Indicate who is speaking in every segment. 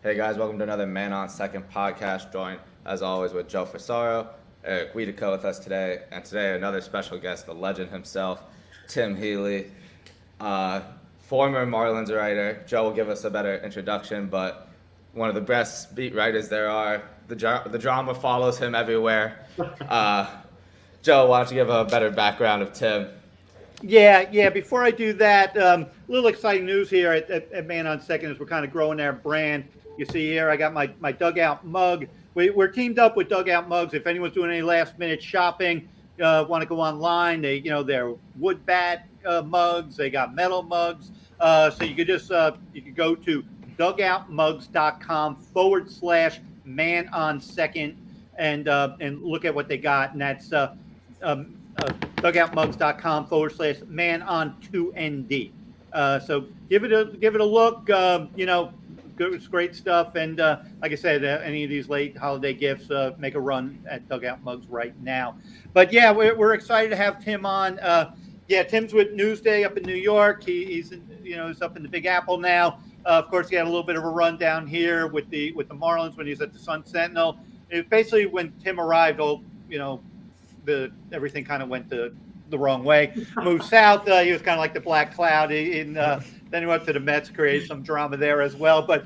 Speaker 1: Hey guys, welcome to another ManOn2nd podcast, joined as always with Joe Fasaro, Eric Wiedeco with us today, and today another special guest, the legend himself, Tim Healey, former Marlins writer. Joe will give us a better introduction, but one of the best beat writers there are. The drama follows him everywhere. Joe, why don't you give a better background of Tim?
Speaker 2: Yeah. Before I do that, a little exciting news here at ManOn2nd as we're kind of growing our brand. You see here, I got my dugout mug. We're teamed up with Dugout Mugs. If anyone's doing any last minute shopping, want to go online, they're wood bat mugs. They got metal mugs. So you could just you could go to dugoutmugs.com/ManOn2nd and look at what they got, and that's dugoutmugs.com/ManOn2nd. So give it a look. It's great stuff. And like I said, any of these late holiday gifts, make a run at Dugout Mugs right now. But yeah, we're excited to have Tim on. Tim's with Newsday up in New York. He's up in the Big Apple now. Of course, he had a little bit of a run down here with the Marlins when he was at the Sun Sentinel. It basically, when Tim arrived, everything kind of went the wrong way. Moved south. He was kind of like the black cloud. Then he went to the Mets, created some drama there as well. But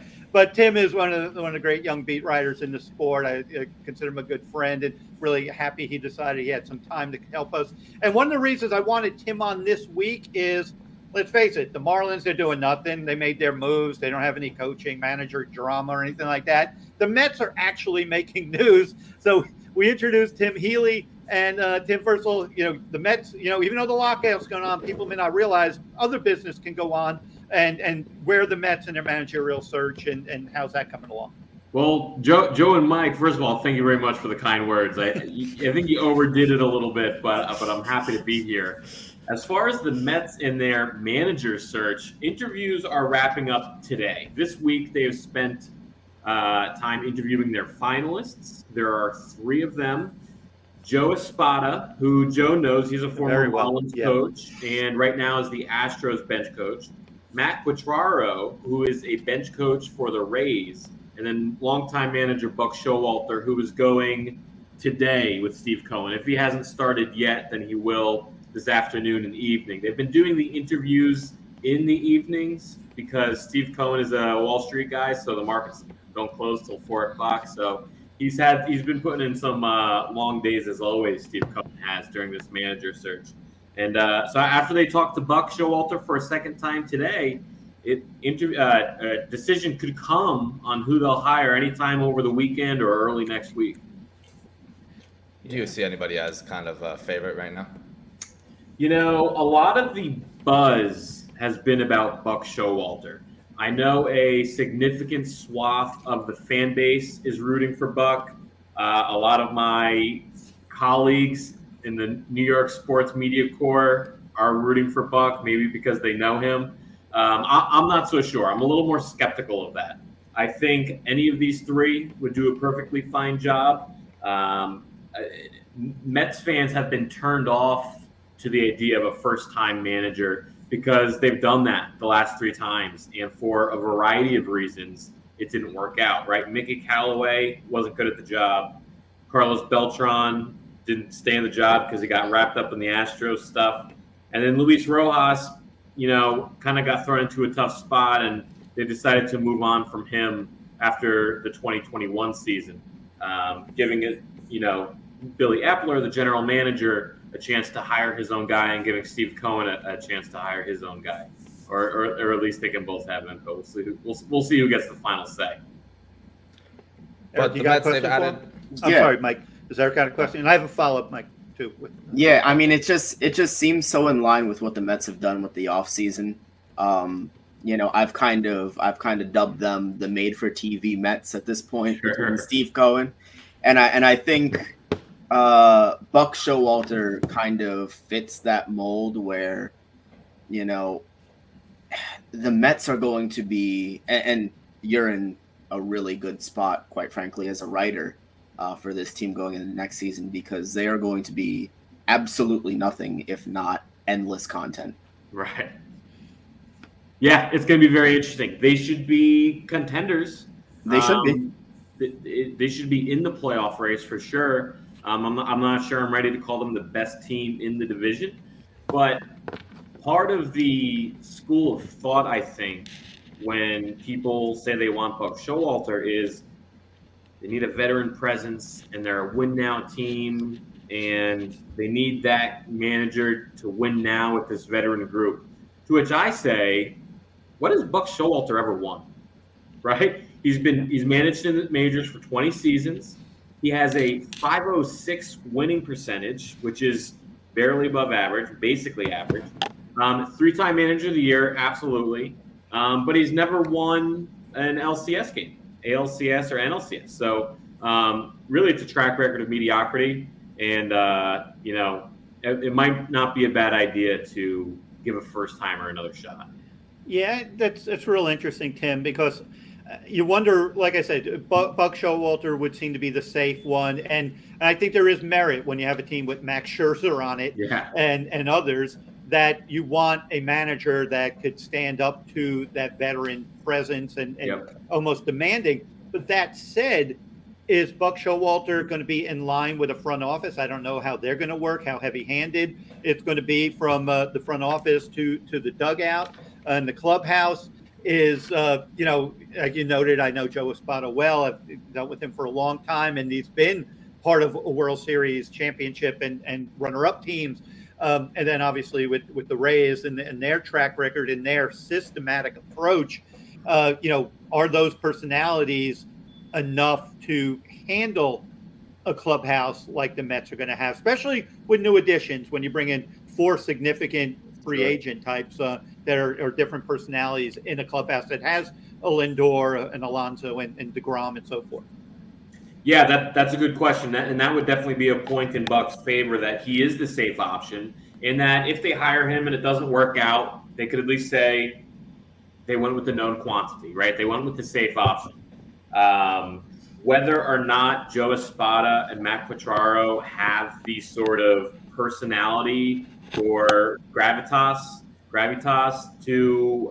Speaker 2: Tim is one of the great young beat writers in the sport. I consider him a good friend, and really happy he decided he had some time to help us. And one of the reasons I wanted Tim on this week is, let's face it, the Marlins, they're doing nothing. They made their moves. They don't have any coaching, manager drama or anything like that. The Mets are actually making news. So we introduced Tim Healey. And Tim, first of all, the Mets, even though the lockout's going on, people may not realize other business can go on, and where the Mets and their managerial search, and how's that coming along?
Speaker 3: Well, Joe and Mike, first of all, thank you very much for the kind words. I think you overdid it a little bit, but I'm happy to be here. As far as the Mets and their manager search, interviews are wrapping up today. This week, they have spent time interviewing their finalists. There are 3 of them. Joe Espada, who Joe knows, he's a former Marlins coach, and right now is the Astros bench coach. Matt Quatraro, who is a bench coach for the Rays, and then longtime manager Buck Showalter, who is going today with Steve Cohen. If he hasn't started yet, then he will this afternoon and evening. They've been doing the interviews in the evenings because Steve Cohen is a Wall Street guy, so the markets don't close till 4 o'clock. So he's been putting in some long days, as always, Steve Cohen has during this manager search. And so after they talked to Buck Showalter for a second time today, a decision could come on who they'll hire anytime over the weekend or early next week.
Speaker 1: Do you see anybody as kind of a favorite right now?
Speaker 3: A lot of the buzz has been about Buck Showalter. I know a significant swath of the fan base is rooting for Buck. A lot of my colleagues in the New York sports media corps are rooting for Buck, maybe because they know him. I'm not so sure. I'm a little more skeptical of that. I think any of these 3 would do a perfectly fine job. Mets fans have been turned off to the idea of a first-time manager because they've done that the last 3 times, and for a variety of reasons, it didn't work out, right? Mickey Callaway wasn't good at the job. Carlos Beltran didn't stay in the job because he got wrapped up in the Astros stuff. And then Luis Rojas, kind of got thrown into a tough spot, and they decided to move on from him after the 2021 season, giving it, Billy Epler, the general manager, a chance to hire his own guy, and giving Steve Cohen a chance to hire his own guy, or at least they can both have input. We'll see who gets the final say.
Speaker 1: But
Speaker 2: you got a question for him? I'm sorry, Mike. Is that kind of question? And I have a follow-up, Mike, too.
Speaker 4: Yeah, I mean, it just seems so in line with what the Mets have done with the offseason. I've kind of dubbed them the made-for-TV Mets at this point, between Steve Cohen, and I think Buck Showalter kind of fits that mold where, the Mets are going to be, and you're in a really good spot, quite frankly, as a writer for this team going into the next season, because they are going to be absolutely nothing if not endless content.
Speaker 3: Right. Yeah, it's going to be very interesting. They should be contenders.
Speaker 4: They should be.
Speaker 3: They should be in the playoff race for sure. I'm not sure I'm ready to call them the best team in the division, but part of the school of thought, I think, when people say they want Buck Showalter is they need a veteran presence and they're a win now team and they need that manager to win now with this veteran group. To which I say, what has Buck Showalter ever won? Right? He's managed in the majors for 20 seasons. He has a 506 winning percentage, which is barely above average, basically average. 3-time manager of the year, absolutely. But he's never won an LCS game, ALCS or NLCS. So really it's a track record of mediocrity. And, it might not be a bad idea to give a first-timer another shot.
Speaker 2: Yeah, that's real interesting, Tim, because you wonder, like I said, Buck Showalter would seem to be the safe one. And I think there is merit when you have a team with Max Scherzer on it and others, that you want a manager that could stand up to that veteran presence and almost demanding. But that said, is Buck Showalter going to be in line with a front office? I don't know how they're going to work, how heavy-handed it's going to be from the front office to the dugout and the clubhouse. Is, like you noted, I know Joe Espada well. I've dealt with him for a long time, and he's been part of a World Series championship and runner-up teams. And then obviously with the Rays and their track record and their systematic approach, are those personalities enough to handle a clubhouse like the Mets are going to have, especially with new additions when you bring in 4 significant free agent types that are different personalities in a clubhouse that has a Lindor, an Alonso, and DeGrom and so forth?
Speaker 3: Yeah, that's a good question. And that would definitely be a point in Buck's favor, that he is the safe option, and that if they hire him and it doesn't work out, they could at least say they went with the known quantity, right? They went with the safe option. Whether or not Joe Espada and Matt Quatraro have the sort of personality or gravitas to,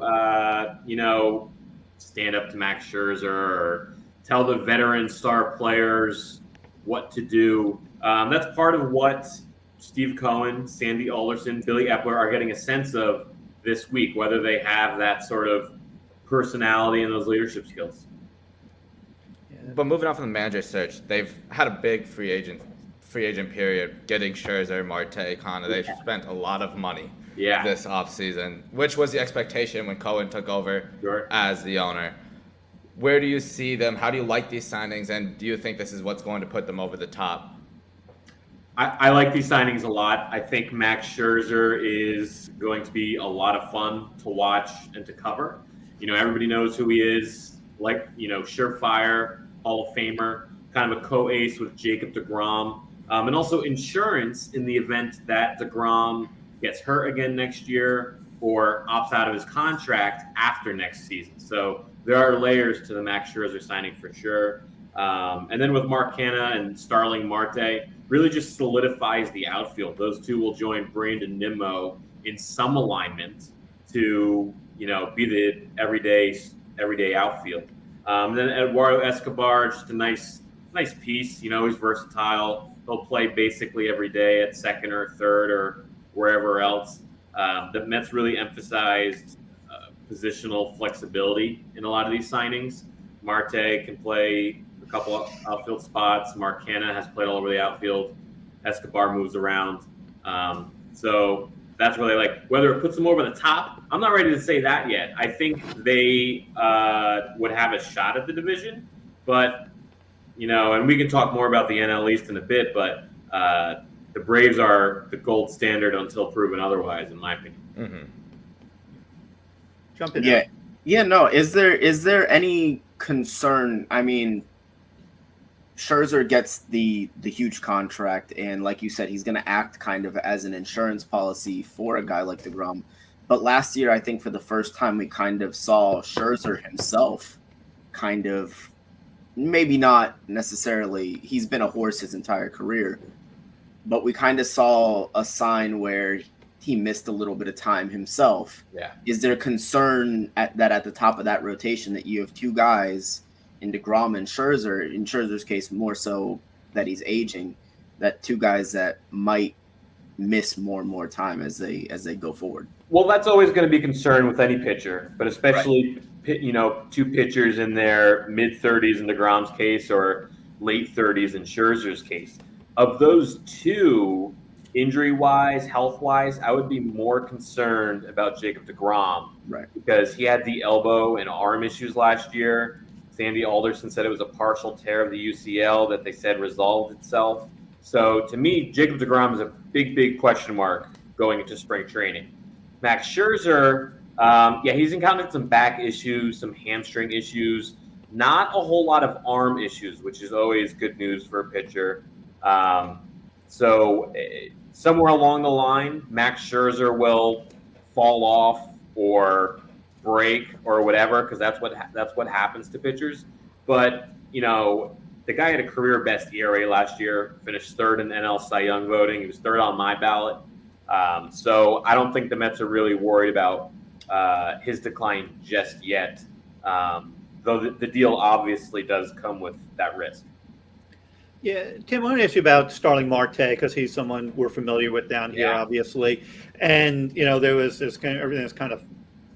Speaker 3: stand up to Max Scherzer or tell the veteran star players what to do. That's part of what Steve Cohen, Sandy Alderson, Billy Epler are getting a sense of this week, whether they have that sort of personality and those leadership skills.
Speaker 1: But moving on from the manager search, they've had a big free agent period, getting Scherzer, Marte, Connor. They've spent a lot of money this offseason, which was the expectation when Cohen took over as the owner. Where do you see them? How do you like these signings? And do you think this is what's going to put them over the top?
Speaker 3: I like these signings a lot. I think Max Scherzer is going to be a lot of fun to watch and to cover. Everybody knows who he is, surefire, Hall of Famer, kind of a co-ace with Jacob DeGrom, and also insurance in the event that DeGrom gets hurt again next year or opts out of his contract after next season. So there are layers to the Max Scherzer signing for sure. And then with Mark Canha and Starling Marte, really just solidifies the outfield. Those two will join Brandon Nimmo in some alignment to, be the everyday outfield. Then Eduardo Escobar, just a nice piece. He's versatile. He'll play basically every day at second or third or wherever else. The Mets really emphasized positional flexibility in a lot of these signings. Marte can play a couple of outfield spots. Mark Canha has played all over the outfield. Escobar moves around. So that's where they like. Whether it puts them over the top, I'm not ready to say that yet. I think they would have a shot at the division, but and we can talk more about the NL East in a bit, but the Braves are the gold standard until proven otherwise, in my opinion.
Speaker 1: Mm-hmm.
Speaker 2: Jump in.
Speaker 4: Yeah. No. Is there any concern? I mean, Scherzer gets the huge contract, and like you said, he's going to act kind of as an insurance policy for a guy like DeGrom. But last year, I think for the first time, we kind of saw Scherzer himself kind of, maybe not necessarily, he's been a horse his entire career, but we kind of saw a sign where he missed a little bit of time himself.
Speaker 1: Yeah.
Speaker 4: Is there concern at the top of that rotation that you have two guys in DeGrom and Scherzer, in Scherzer's case more so that he's aging, that two guys that might miss more and more time as they go forward.
Speaker 3: Well, that's always going to be a concern with any pitcher, but especially two pitchers in their mid-30s in DeGrom's case or late 30s in Scherzer's case. Of those two, injury-wise, health-wise, I would be more concerned about Jacob DeGrom,
Speaker 4: right?
Speaker 3: Because he had the elbow and arm issues last year. Sandy Alderson said it was a partial tear of the UCL that they said resolved itself. So to me, Jacob DeGrom is a big question mark going into spring training. Max Scherzer, he's encountered some back issues, some hamstring issues, not a whole lot of arm issues, which is always good news for a pitcher. So somewhere along the line, Max Scherzer will fall off or break or whatever, because that's what happens to pitchers. But the guy had a career best ERA last year, finished third in NL Cy Young voting. He was third on my ballot. So I don't think the Mets are really worried about his decline just yet, though the deal obviously does come with that risk.
Speaker 2: Yeah, Tim, I want to ask you about Starling Marte, because he's someone we're familiar with down here, obviously. And, there was this everything that's kind of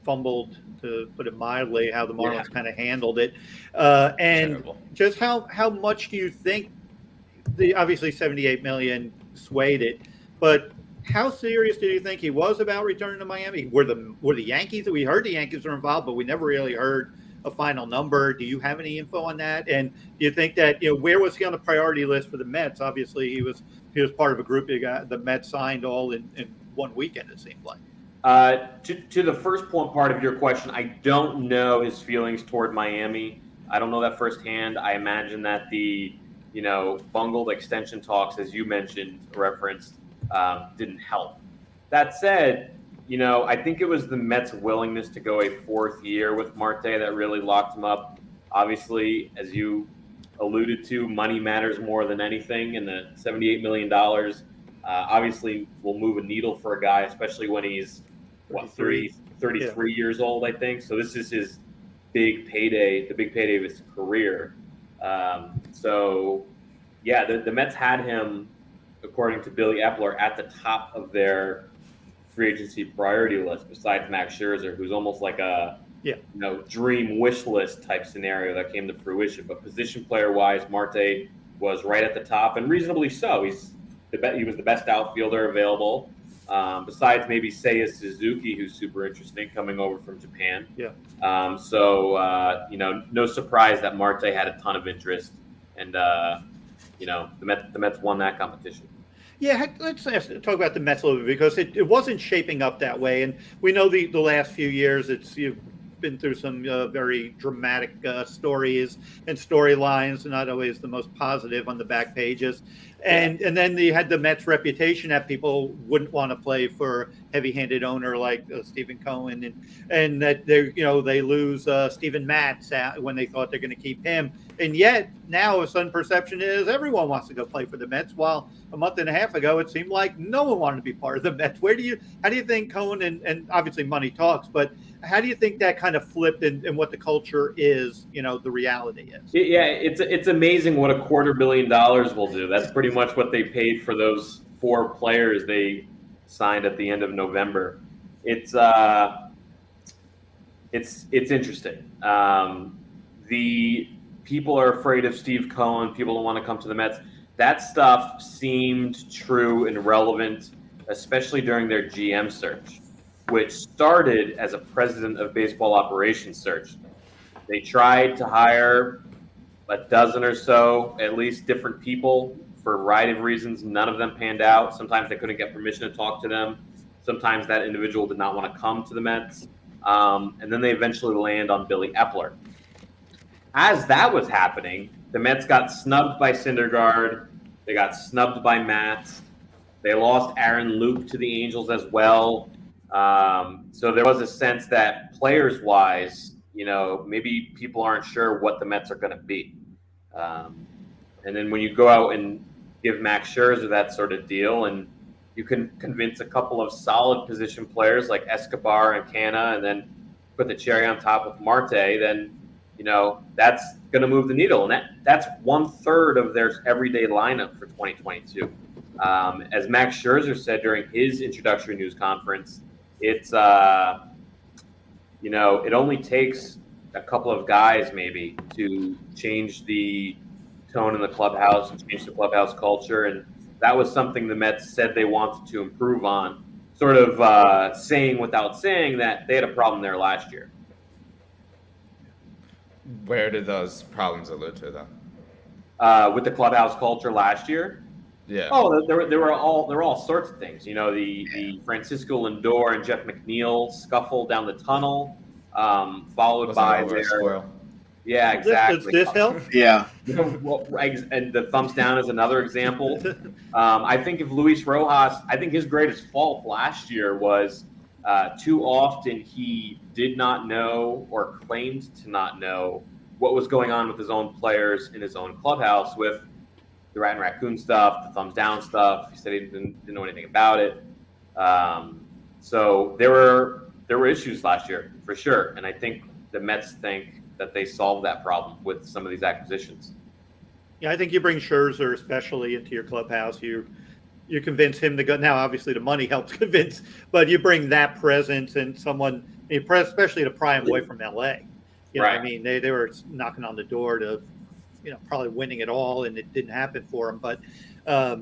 Speaker 2: fumbled, to put it mildly, how the Marlins kind of handled it. And terrible. Just how much do you think obviously $78 million swayed it, but how serious do you think he was about returning to Miami? Were the Yankees? We heard the Yankees were involved, but we never really heard a final number. Do you have any info on that? And do you think that where was he on the priority list for the Mets? Obviously, he was part of a group the Mets signed all in one weekend. It seemed like.
Speaker 3: To the first part of your question, I don't know his feelings toward Miami. I don't know that firsthand. I imagine that the bungled extension talks, as you mentioned, referenced, didn't help. That said, I think it was the Mets' willingness to go a fourth year with Marte that really locked him up. Obviously, as you alluded to, money matters more than anything, and the $78 million obviously will move a needle for a guy, especially when he's 33 years old, I think. So this is his big payday, the big payday of his career. The Mets had him, according to Billy Epler, at the top of their free agency priority list, besides Max Scherzer, who's almost like a dream wish list type scenario that came to fruition. But position player wise, Marte was right at the top, and reasonably so. He was the best outfielder available, besides maybe Seiya Suzuki, who's super interesting, coming over from Japan. No surprise that Marte had a ton of interest, and the Mets won that competition.
Speaker 2: Yeah, let's talk about the Mets a little bit, because it wasn't shaping up that way. And we know the last few years, you've been through some very dramatic stories and storylines, not always the most positive on the back pages. And then you had the Mets' reputation that people wouldn't want to play for heavy-handed owner like Stephen Cohen, and that they lose Steven Matz when they thought they're going to keep him. And yet now a sudden perception is everyone wants to go play for the Mets, while a month and a half ago it seemed like no one wanted to be part of the Mets. How do you think Cohen and obviously money talks, but how do you think that kind of flipped and what the culture is, the reality is?
Speaker 3: Yeah, it's amazing what $250 million will do. That's pretty much what they paid for those 4 players they signed at the end of November. It's interesting. The people are afraid of Steve Cohen. People don't want to come to the Mets. That stuff seemed true and relevant, especially during their GM search, which started as a president of baseball operations search. They tried to hire a dozen or so, at least, different people for a variety of reasons. None of them panned out. Sometimes they couldn't get permission to talk to them. Sometimes that individual did not want to come to the Mets. And then they eventually land on Billy Epler. As that was happening, the Mets got snubbed by Syndergaard. They got snubbed by Matz. They lost Aaron Luke to the Angels as well. So there was a sense that players-wise, maybe people aren't sure what the Mets are going to be. And then when you go out and give Max Scherzer that sort of deal, and you can convince a couple of solid position players like Escobar and Canna, and then put the cherry on top with Marte, then, that's going to move the needle. And that's 1/3 of their everyday lineup for 2022. As Max Scherzer said during his introductory news conference, it's, it only takes a couple of guys maybe to change the tone in the clubhouse and change the clubhouse culture. And that was something the Mets said they wanted to improve on, sort of saying without saying that they had a problem there last year.
Speaker 1: Where did those problems allude to, though?
Speaker 3: With the clubhouse culture last year?
Speaker 1: Yeah.
Speaker 3: Oh, there were all sorts of things. The Francisco Lindor and Jeff McNeil scuffle down the tunnel, followed
Speaker 1: Wasn't
Speaker 3: by
Speaker 1: over a
Speaker 3: their
Speaker 1: squirrel.
Speaker 3: yeah, exactly.
Speaker 2: Does this help?
Speaker 4: Yeah.
Speaker 3: And the thumbs down is another example. I think if Luis Rojas, I think his greatest fault last year was too often he did not know or claimed to not know what was going on with his own players in his own clubhouse with the rat and raccoon stuff, the thumbs down stuff. He said he didn't know anything about it. So there were issues last year for sure, and I think the Mets think that they solved that problem with some of these acquisitions.
Speaker 2: Yeah, I think you bring Scherzer especially into your clubhouse. You convince him to go. Now, obviously, the money helps convince, but you bring that presence and someone, especially to pry him away from LA.
Speaker 3: Right.
Speaker 2: I mean, they were knocking on the door to, probably winning it all, and it didn't happen for him. But, I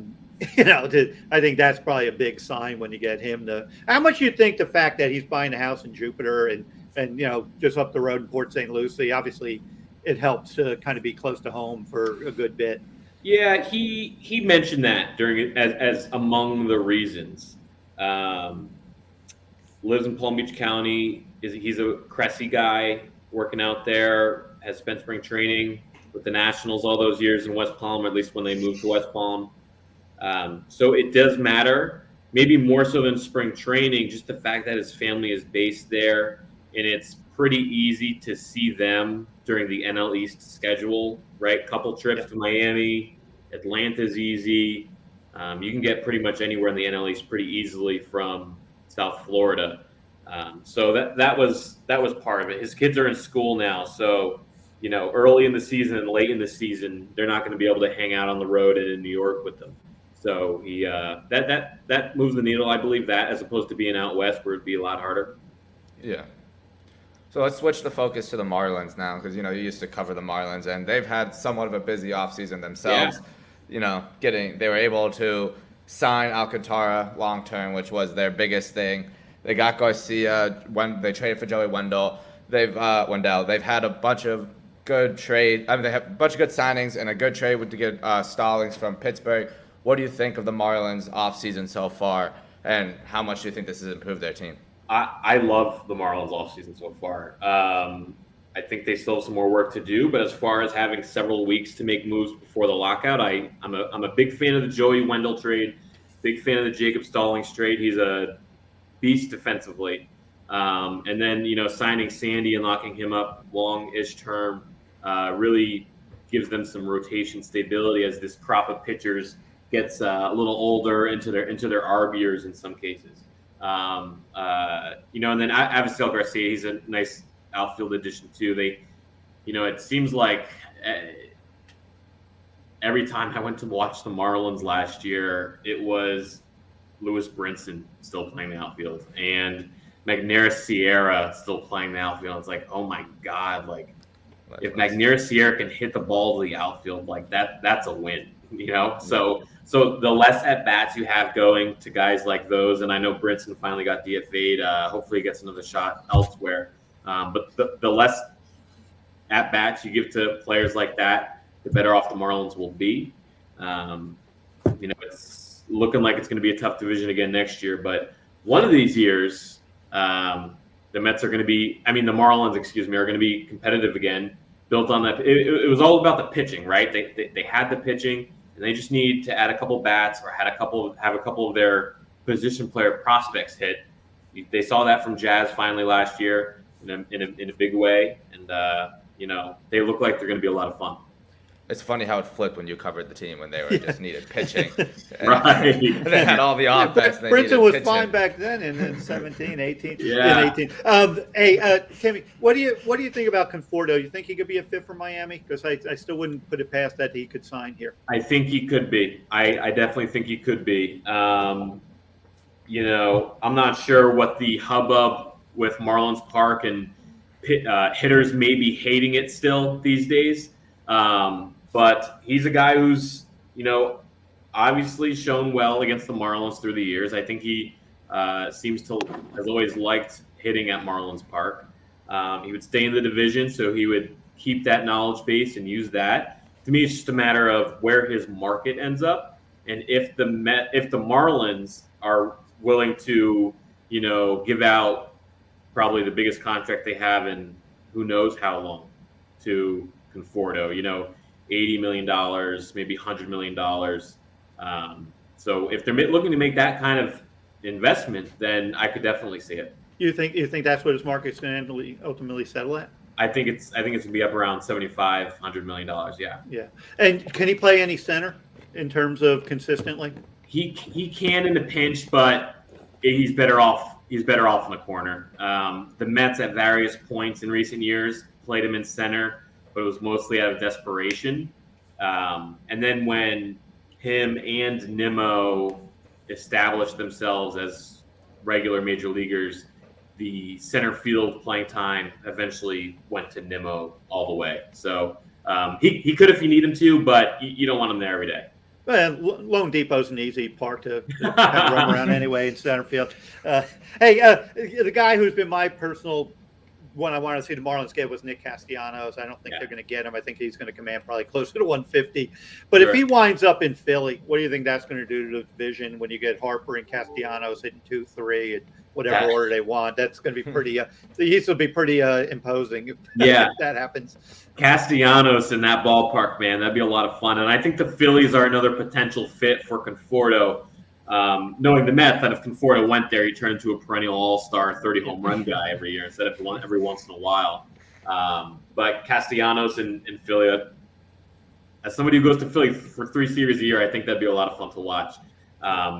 Speaker 2: think that's probably a big sign when you get him to. How much do you think the fact that he's buying a house in Jupiter and just up the road in Port St. Lucie, obviously, it helps to kind of be close to home for a good bit.
Speaker 3: Yeah, he mentioned that during as among the reasons. Lives in Palm Beach County. He's a Cressy guy working out there. Has spent spring training with the Nationals all those years in West Palm, or at least when they moved to West Palm. So it does matter, maybe more so than spring training. Just the fact that his family is based there, and it's pretty easy to see them during the NL East schedule, right? Couple trips to Miami, Atlanta's easy. You can get pretty much anywhere in the NL East pretty easily from South Florida. So that was part of it. His kids are in school now, so early in the season and late in the season, they're not going to be able to hang out on the road and in New York with them. So he that moves the needle, I believe, that as opposed to being out west where it'd be a lot harder.
Speaker 1: Yeah. So let's switch the focus to the Marlins now, because you used to cover the Marlins, and they've had somewhat of a busy offseason themselves.
Speaker 3: Yeah.
Speaker 1: They were able to sign Alcantara long term, which was their biggest thing. They got Garcia when they traded for Joey Wendell. They've had a bunch of good trade. I mean, they have a bunch of good signings and a good trade to get Starlings from Pittsburgh. What do you think of the Marlins offseason so far, and how much do you think this has improved their team?
Speaker 3: I love the Marlins offseason so far. I think they still have some more work to do, but as far as having several weeks to make moves before the lockout, I'm a big fan of the Joey Wendell trade, big fan of the Jacob Stallings trade. He's a beast defensively. And then, signing Sandy and locking him up long-ish term really gives them some rotation stability as this crop of pitchers gets a little older into their arb years in some cases. And then Avisail Garcia, he's a nice outfield addition too. It seems like every time I went to watch the Marlins last year, it was Lewis Brinson still playing the outfield and Magneuris Sierra still playing the outfield. It's like, oh my God, if Magneuris Sierra can hit the ball to the outfield, that's a win, So the less at bats you have going to guys like those, and I know Brinson finally got DFA'd. Hopefully he gets another shot elsewhere. But the less at bats you give to players like that, the better off the Marlins will be. It's looking like it's going to be a tough division again next year, but one of these years, the Mets are going to be, the Marlins, are going to be competitive again, built on that. It was all about the pitching, right? They had the pitching, and they just need to add a couple bats or have a couple of their position player prospects hit. They saw that from Jazz finally last year in a big way, and they look like they're going to be a lot of fun.
Speaker 1: It's funny how it flipped when you covered the team when they were just needed pitching.
Speaker 3: Right.
Speaker 1: They had all the offense. And they
Speaker 2: Brinson
Speaker 1: needed
Speaker 2: was
Speaker 1: pitching.
Speaker 2: fine back then in 17, 18,
Speaker 3: Yeah.
Speaker 2: and 18. Hey, Timmy, what do you think about Conforto? You think he could be a fit for Miami? Because I still wouldn't put it past that he could sign here.
Speaker 3: I think he could be. I definitely think he could be. You know, I'm not sure what the hubbub with Marlins Park and hitters may be hating it still these days. But he's a guy who's, you know, obviously shown well against the Marlins through the years. I think he has always liked hitting at Marlins Park. He would stay in the division, so he would keep that knowledge base and use that. To me, it's just a matter of where his market ends up, and if the Marlins are willing to, you know, give out probably the biggest contract they have in who knows how long to Conforto, you know, $80 million, maybe $100 million. So if they're looking to make that kind of investment, then I could definitely see it.
Speaker 2: You think that's what his market's going to ultimately settle at?
Speaker 3: I think it's going to be up around $75-100 million. Yeah.
Speaker 2: Yeah. And can he play any center in terms of consistently?
Speaker 3: He can in a pinch, but he's better off. He's better off in the corner. The Mets at various points in recent years played him in center, but it was mostly out of desperation. And then when him and Nimmo established themselves as regular major leaguers, the center field playing time eventually went to Nimmo all the way. So he could if you need him to, but you don't want him there every day.
Speaker 2: Well, Lone Depot's an easy park to kind of run around anyway in center field. The guy who's been my personal one I wanted to see the Marlins get was Nick Castellanos. I don't think they're going to get him. I think he's going to command probably closer to 150. But if he winds up in Philly, what do you think that's going to do to the division when you get Harper and Castellanos hitting 2-3 and whatever order they want? That's going to be pretty. The East will be pretty imposing if that happens.
Speaker 3: Castellanos in that ballpark, man, that'd be a lot of fun. And I think the Phillies are another potential fit for Conforto. Knowing the Mets, that if Conforto went there, he turned into a perennial all-star 30 home run guy every year instead of every once in a while. But Castellanos in Philly, as somebody who goes to Philly for 3 series a year, I think that'd be a lot of fun to watch.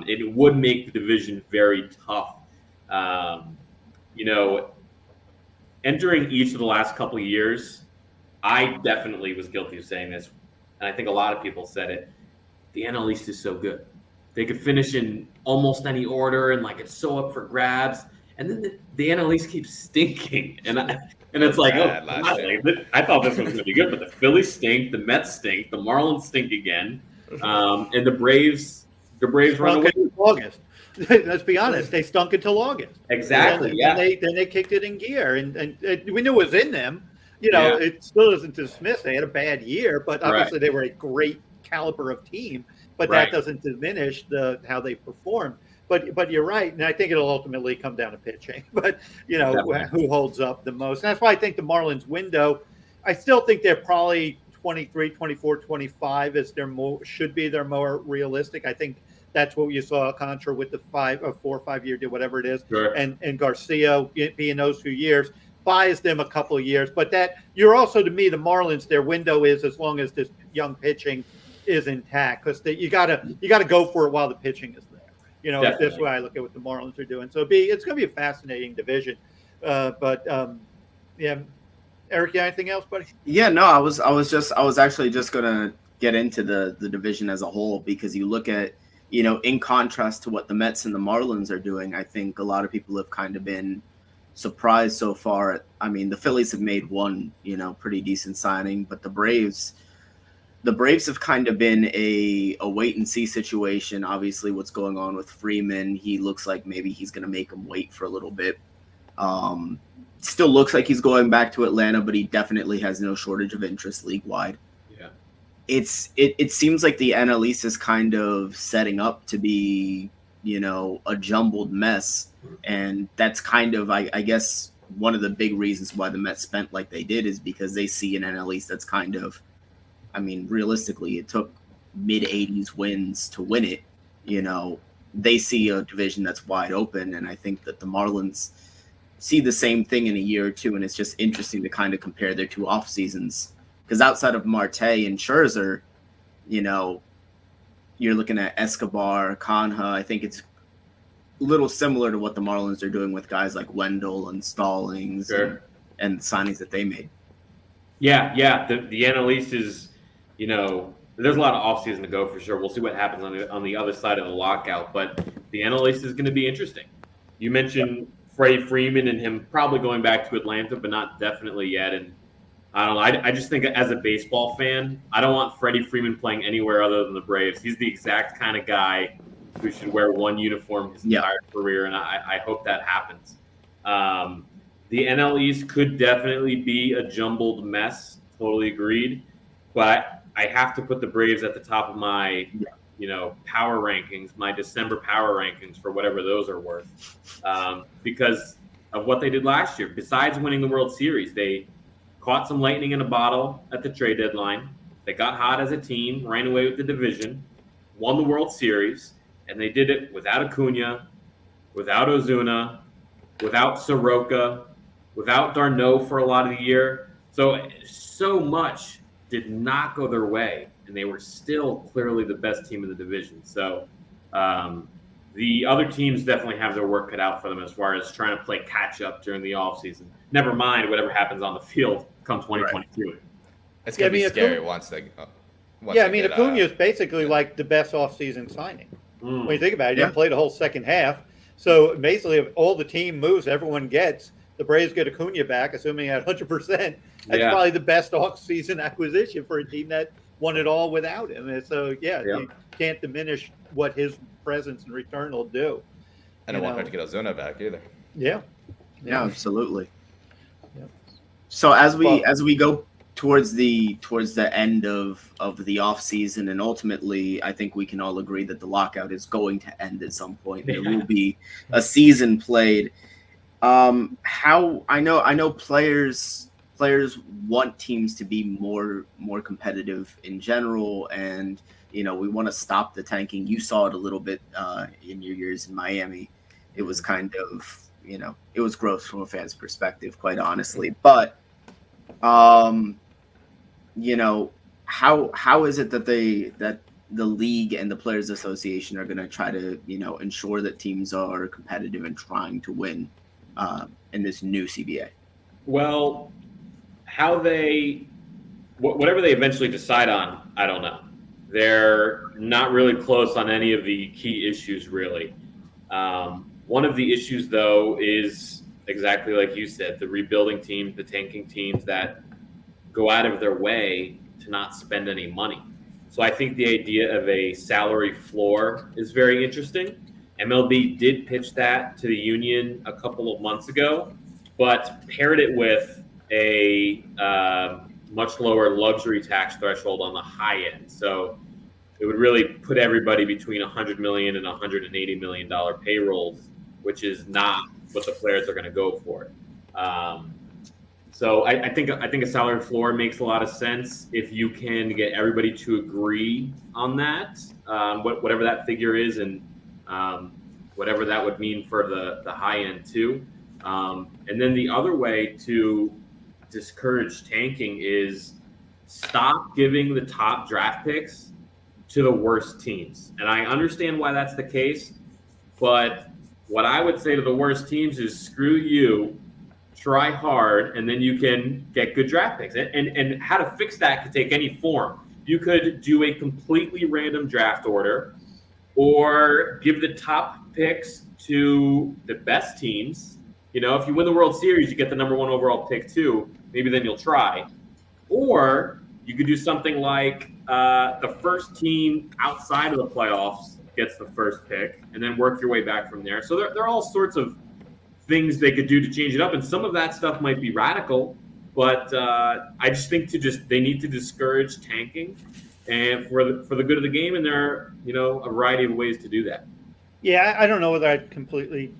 Speaker 3: It would make the division very tough. You know, entering each of the last couple of years, I definitely was guilty of saying this, and I think a lot of people said it. The NL East is so good. They could finish in almost any order, and like it's so up for grabs. And then the NL East keeps stinking, and it's like, I thought this was going to be good, but the Phillies stink, the Mets stink, the Marlins stink again, and the Braves run away.
Speaker 2: August. Let's be honest, they stunk until August.
Speaker 3: Exactly.
Speaker 2: Then they kicked it in gear, and we knew it was in them. You know, it still doesn't dismiss they had a bad year, but obviously they were a great caliber of team. But that doesn't diminish how they performed. But you're right, and I think it'll ultimately come down to pitching. But you know, who holds up the most? And that's why I think the Marlins window. I still think they're probably 23, 24, 25 is should be their more realistic. I think that's what you saw Contra with the 4 or 5 year deal, whatever it is, and Garcia being those 2 years. Buys them a couple of years, but that you're also, to me, the Marlins, their window is as long as this young pitching is intact, because you gotta go for it while the pitching is there. You know, that's why I look at what the Marlins are doing. So it's going to be a fascinating division. Eric, you have anything else, buddy?
Speaker 4: Yeah, no, I was actually just gonna get into the division as a whole, because you look at, you know, in contrast to what the Mets and the Marlins are doing, I think a lot of people have kind of been surprised so far. I mean, the Phillies have made one, you know, pretty decent signing, but the Braves have kind of been a wait and see situation. Obviously, what's going on with Freeman, he looks like maybe he's going to make him wait for a little bit. Still looks like he's going back to Atlanta, but he definitely has no shortage of interest league wide. Yeah, it seems like the NL East is kind of setting up to be, you know, a jumbled mess. And that's kind of, I guess, one of the big reasons why the Mets spent like they did is because they see an NL East that's kind of, I mean, realistically, it took mid-80s wins to win it. You know, they see a division that's wide open, and I think that the Marlins see the same thing in a year or two, and it's just interesting to kind of compare their two off seasons, Because outside of Marte and Scherzer, you know, you're looking at Escobar, Canha. I think it's a little similar to what the Marlins are doing with guys like Wendell and Stallings and the signings that they made.
Speaker 3: Yeah. The NL East is, you know, there's a lot of offseason to go for sure. We'll see what happens on the other side of the lockout, but the NL East is going to be interesting. You mentioned Freddie Freeman and him probably going back to Atlanta, but not definitely yet. And I don't know. I just think as a baseball fan, I don't want Freddie Freeman playing anywhere other than the Braves. He's the exact kind of guy who should wear one uniform his entire career, and I hope that happens. The NL East could definitely be a jumbled mess. Totally agreed. But I have to put the Braves at the top of my, power rankings, my December power rankings for whatever those are worth, because of what they did last year. Besides winning the World Series, they caught some lightning in a bottle at the trade deadline. They got hot as a team, ran away with the division, won the World Series, and they did it without Acuna, without Ozuna, without Soroka, without Darno for a lot of the year. So much did not go their way, and they were still clearly the best team in the division. So the other teams definitely have their work cut out for them as far as trying to play catch-up during the offseason. Never mind whatever happens on the field come 2022.
Speaker 1: Right. It's going to be scary once they
Speaker 2: Acuna is basically like the best offseason signing. When you think about it, he didn't play the whole second half. So basically, if all the team moves everyone gets, the Braves get Acuna back, assuming at 100%. That's probably the best off-season acquisition for a team that won it all without him. And so, you can't diminish what his presence and return will do.
Speaker 1: And I won't have to get Ozuna back either.
Speaker 2: Yeah,
Speaker 4: absolutely.
Speaker 2: Yeah.
Speaker 4: So as we go towards the end of the off season, and ultimately, I think we can all agree that the lockout is going to end at some point. There will be a season played. How I know players want teams to be more competitive in general, and we want to stop the tanking. You saw it a little bit in your years in Miami. It was kind of it was gross from a fan's perspective, quite honestly. But how is it that the league and the Players Association are going to try to ensure that teams are competitive and trying to win in this new CBA?
Speaker 3: Well, whatever they eventually decide on, I don't know. They're not really close on any of the key issues, really. One of the issues, though, is exactly like you said, the rebuilding teams, the tanking teams that go out of their way to not spend any money. So I think the idea of a salary floor is very interesting. MLB did pitch that to the union a couple of months ago, but paired it with a much lower luxury tax threshold on the high end. So it would really put everybody between $100 million and $180 million payrolls, which is not what the players are going to go for. So I think a salary floor makes a lot of sense if you can get everybody to agree on that, whatever that figure is, and whatever that would mean for the high end too. And then the other way to discourage tanking is stop giving the top draft picks to the worst teams. And I understand why that's the case, but what I would say to the worst teams is screw you, try hard, and then you can get good draft picks. And how to fix that could take any form. You could do a completely random draft order, or give the top picks to the best teams. If you win the World Series, you get the number 1 overall pick too. Maybe then you'll try. Or you could do something like the first team outside of the playoffs gets the first pick, and then work your way back from there. So there are all sorts of things they could do to change it up, and some of that stuff might be radical, but I just think they need to discourage tanking, and for the good of the game, and there are a variety of ways to do that.
Speaker 2: Yeah, I don't know whether I'd completely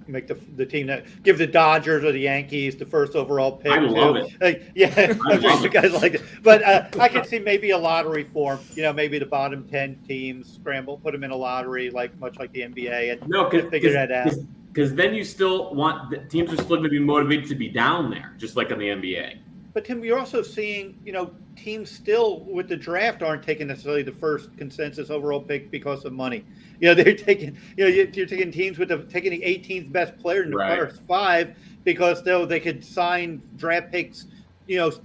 Speaker 2: make the team that give the Dodgers or the Yankees the first overall pick.
Speaker 3: I love it.
Speaker 2: I'm sure you guys like it. But I could see maybe a lottery form. Maybe the bottom 10 teams scramble, put them in a lottery, much like the NBA, and figure that out.
Speaker 3: Because then you still want teams are still going to be motivated to be down there, just like in the NBA.
Speaker 2: But Tim, you're also seeing, teams still with the draft aren't taking necessarily the first consensus overall pick because of money. They're taking, you're taking teams taking the 18th best player in the
Speaker 3: Right.
Speaker 2: first 5 because they could sign draft picks,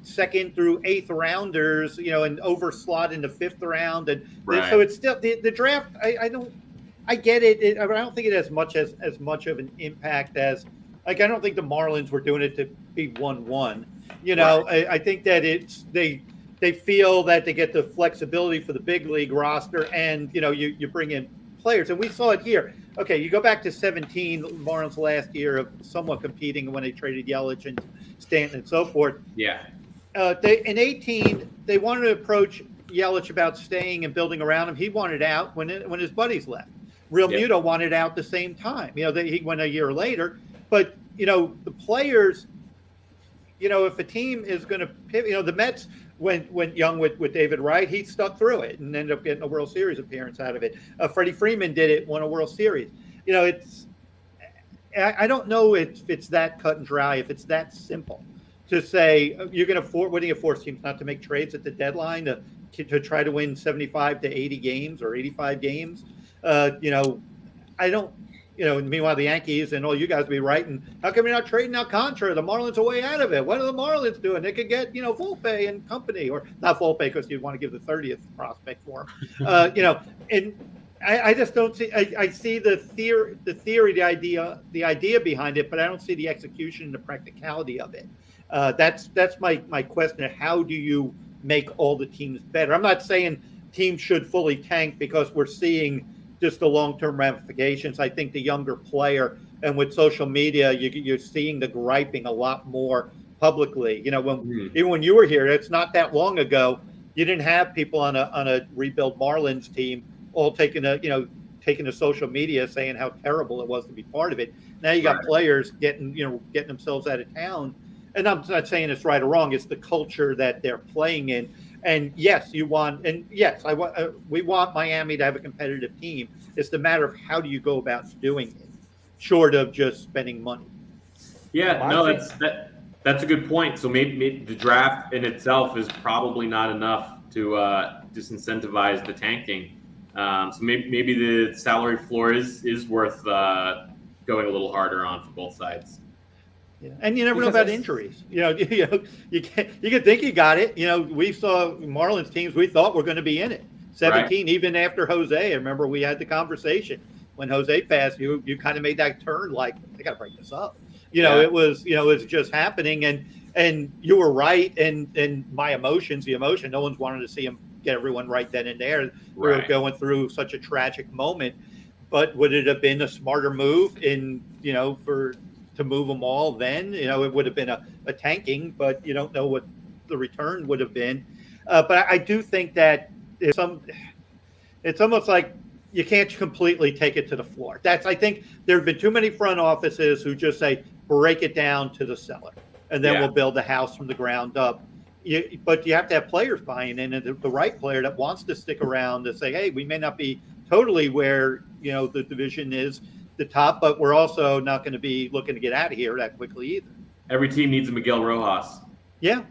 Speaker 2: second through 8th rounders, and overslot in the 5th round, and
Speaker 3: Right.
Speaker 2: so it's still the draft. I get it. I don't think it has as much of an impact as, like, I don't think the Marlins were doing it to be 1-1.
Speaker 3: Right.
Speaker 2: I think that they feel that they get the flexibility for the big league roster, and you bring in players, and we saw it here. Okay, you go back to 17, Marlins last year of somewhat competing when they traded Yelich and Stanton and so forth.
Speaker 3: Yeah.
Speaker 2: In 18, they wanted to approach Yelich about staying and building around him. He wanted out when his buddies left. Real
Speaker 3: Yep.
Speaker 2: Muto wanted out the same time. He went a year later. But, the players, if a team is going to pivot, the Mets went young with David Wright. He stuck through it and ended up getting a World Series appearance out of it. Freddie Freeman did it, won a World Series. I don't know if it's that cut and dry, if it's that simple to say you're going to what do you force teams not to make trades at the deadline to try to win 75 to 80 games or 85 games. I don't. Meanwhile, the Yankees and all you guys be writing, how come you're not trading out Contra? The Marlins are way out of it. What are the Marlins doing? They could get, Volpe and company, or not Volpe because you'd want to give the 30th prospect for him. And I just don't see. I see the theory, the idea behind it, but I don't see the execution and the practicality of it. That's my question. How do you make all the teams better? I'm not saying teams should fully tank because we're seeing just the long-term ramifications. I think the younger player, and with social media, you're seeing the griping a lot more publicly. Even when you were here, it's not that long ago, you didn't have people on a rebuild Marlins team all taking to social media saying how terrible it was to be part of it. Now you got players getting themselves out of town. And I'm not saying it's right or wrong. It's the culture that they're playing in. And yes, we want Miami to have a competitive team. It's the matter of how do you go about doing it, short of just spending money.
Speaker 3: Yeah, no, that's a good point. So maybe the draft in itself is probably not enough to disincentivize the tanking. So maybe the salary floor is worth going a little harder on for both sides.
Speaker 2: Yeah. And you never know about injuries. You can think you got it. We saw Marlins teams we thought were going to be in it. 17, even after Jose. I remember we had the conversation when Jose passed. You kind of made that turn, like they got to break this up. It was just happening, and you were right. And my emotions, the emotion, no one's wanted to see him get everyone right then and there. We were going through such a tragic moment. But would it have been a smarter move to move them all then? It would have been a tanking, but you don't know what the return would have been. But I do think that it's almost like you can't completely take it to the floor. I think there have been too many front offices who just say, break it down to the cellar, and then we'll build the house from the ground up. But you have to have players buying in, and the right player that wants to stick around to say, hey, we may not be totally where the division is the top, but we're also not going to be looking to get out of here that quickly either.
Speaker 3: Every team needs a Miguel Rojas.
Speaker 2: Yeah.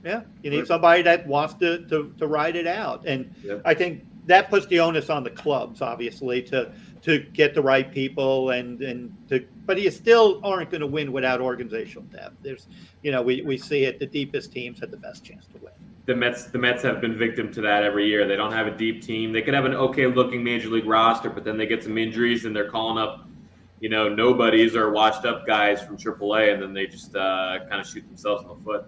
Speaker 2: You need somebody that wants to ride it out, and I think that puts the onus on the clubs, obviously, to get the right people but you still aren't going to win without organizational depth. There's, we see it. The deepest teams have the best chance to win.
Speaker 3: The Mets have been victim to that every year. They don't have a deep team. They could have an okay-looking major league roster, but then they get some injuries and they're calling up, nobodies or washed-up guys from AAA, and then they just kind of shoot themselves in the foot.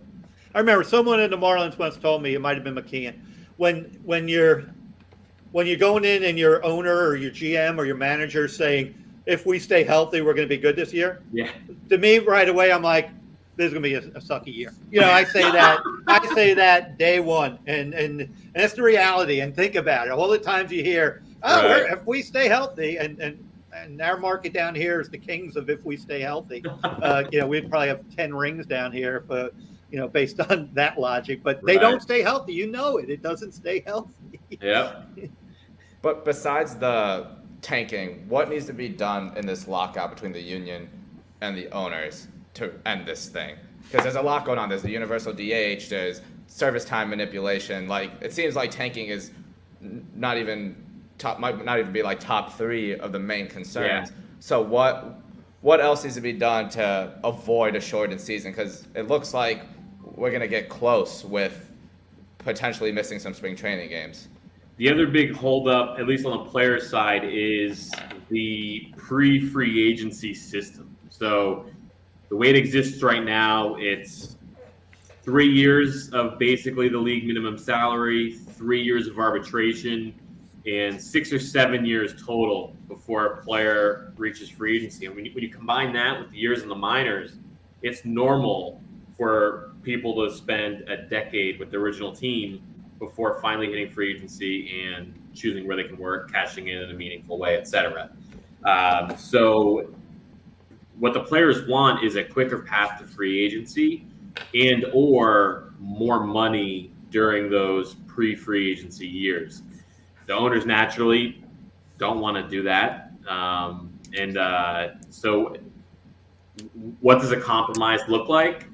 Speaker 2: I remember someone in the Marlins once told me, it might have been McKeon, when you're going in and your owner or your GM or your manager saying, if we stay healthy, we're going to be good this year.
Speaker 3: Yeah.
Speaker 2: To me, right away, I'm like, this is going to be a sucky year. I say that day one, and that's the reality. And think about it. All the times you hear, if we stay healthy, and our market down here is the kings of if we stay healthy. We'd probably have 10 rings down here if, based on that logic. But they don't stay healthy. It doesn't stay healthy.
Speaker 3: Yeah.
Speaker 1: But besides the tanking, what needs to be done in this lockout between the union and the owners to end this thing? because there's a lot going on. There's the universal DH. There's service time manipulation. Like, it seems like tanking is not even might not even be like top 3 of the main concerns.
Speaker 3: Yeah.
Speaker 1: So what else needs to be done to avoid a shortened season? Because it looks like we're gonna get close with potentially missing some spring training games.
Speaker 3: The other big holdup, at least on the player side, is the pre-free agency system. So the way it exists right now, it's 3 years of basically the league minimum salary, 3 years of arbitration, and 6 or 7 years total before a player reaches free agency. And when you combine that with the years in the minors, it's normal for people to spend a decade with the original team before finally hitting free agency and choosing where they can work, cashing in a meaningful way, etc. So what the players want is a quicker path to free agency and or more money during those pre-free agency years. The owners naturally don't want to do that. So what does a compromise look like?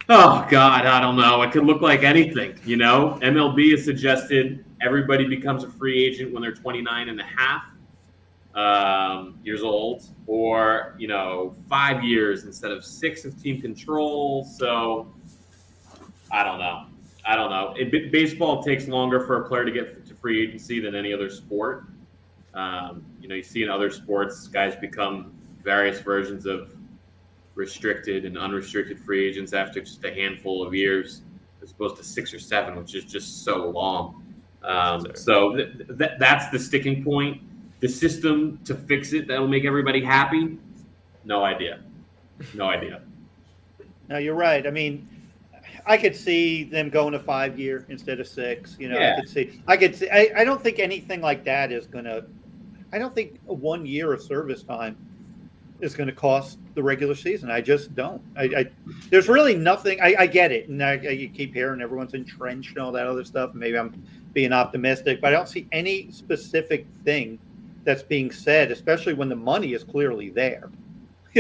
Speaker 3: Oh, God, I don't know. It could look like anything, you know? MLB has suggested everybody becomes a free agent when they're 29 and a half years old, or, 5 years instead of 6 of team control. So I don't know. Baseball takes longer for a player to get to free agency than any other sport. You see in other sports, guys become various versions of restricted and unrestricted free agents after just a handful of years, as opposed to 6 or 7, which is just so long. So that's the sticking point. The system to fix it that'll make everybody happy, no idea. No,
Speaker 2: you're right. I mean, I could see them going to 5 year instead of 6.
Speaker 3: Yeah.
Speaker 2: I could see. I don't think anything like that is gonna. I don't think 1 year of service time is going to cost the regular season. I just don't. There's really nothing. I get it, and you keep hearing everyone's entrenched and all that other stuff. Maybe I'm being optimistic, but I don't see any specific thing that's being said, especially when the money is clearly there.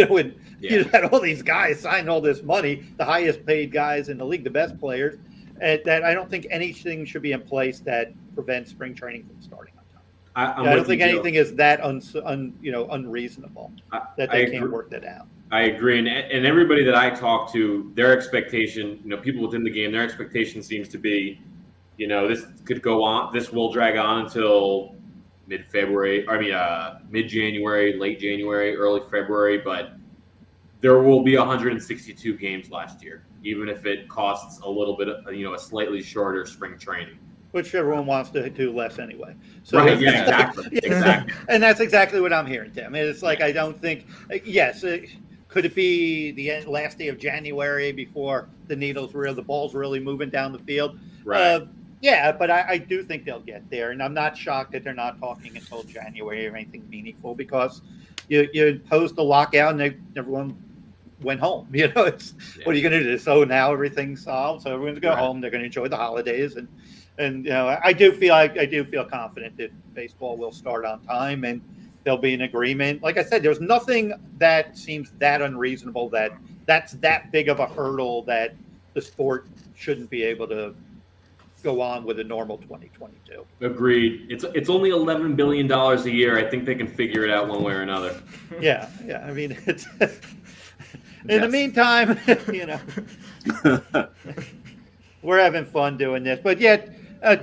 Speaker 2: When you had all these guys sign all this money, the highest paid guys in the league, the best players, that I don't think anything should be in place that prevents spring training from starting on time. I don't think anything is that unreasonable that they can't work that out.
Speaker 3: I agree, and everybody that I talk to, their expectation, people within the game, their expectation seems to be, this could go on, this will drag on until mid-February, mid-January, late January, early February, but there will be 162 games last year, even if it costs a little bit, a slightly shorter spring training.
Speaker 2: Which everyone wants to do less anyway. So
Speaker 3: right, yeah, exactly. Exactly.
Speaker 2: And that's exactly what I'm hearing, Tim. It's like, I don't think, yes, could it be the last day of January before the ball's really moving down the field?
Speaker 3: Right.
Speaker 2: Yeah, but I do think they'll get there. And I'm not shocked that they're not talking until January or anything meaningful, because you imposed the lockout and everyone went home. What are you going to do? So now everything's solved. So everyone's going to go home. They're going to enjoy the holidays. And I do feel confident that baseball will start on time and there'll be an agreement. Like I said, there's nothing that seems that unreasonable that's that big of a hurdle that the sport shouldn't be able to go on with a normal 2022.
Speaker 3: Agreed. It's only $11 billion a year. I think they can figure it out one way or another.
Speaker 2: Yeah. I mean, it's in the meantime, we're having fun doing this. But yet,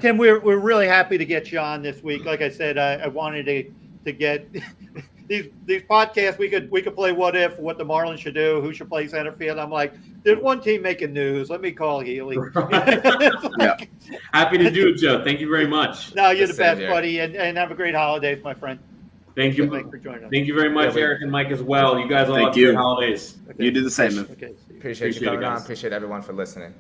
Speaker 2: Tim, we're really happy to get you on this week. Like I said, I wanted to get these podcasts. We could play what if, what the Marlins should do, who should play center field. I'm like, there's one team making news. Let me call Healey.
Speaker 3: Happy to do it, Joe. Thank you very much.
Speaker 2: No, you're the best, buddy, and have a great holidays, my friend.
Speaker 3: Thank you.
Speaker 2: Thanks for joining us.
Speaker 3: Thank you very much, Eric and Mike, as well. You guys all have good holidays.
Speaker 4: You do the same, man.
Speaker 2: Okay.
Speaker 1: Appreciate you coming on. Appreciate everyone for listening.